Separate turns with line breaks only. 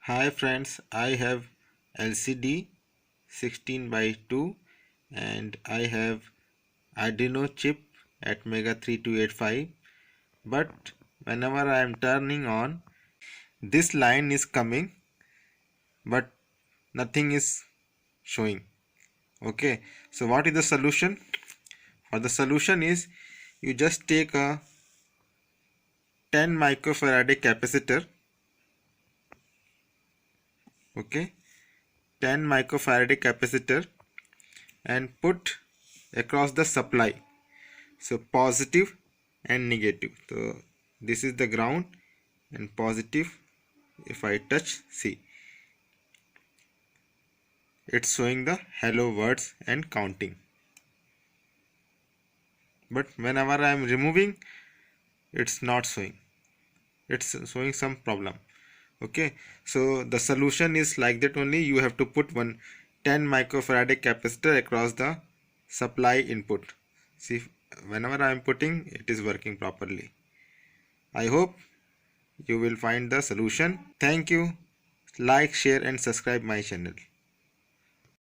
Hi friends, I have LCD 16 by 2 and I have Arduino chip at Mega 3285, but whenever I am turning on, this line is coming but nothing is showing. Okay, so what is the solution? For the solution is you just take a 10 microfarad capacitor. Okay, 10 microfarad capacitor and put across the supply, so positive and negative. So this is the ground and positive. If I touch, see, it's showing the hello words and counting, but whenever I am removing, it's not showing, it's showing some problem. Okay, so the solution is like that only. You have to put one 10 microfarad capacitor across the supply input. See, whenever I am putting, it is working properly. I hope you will find the solution. Thank you. Like, share and subscribe my channel.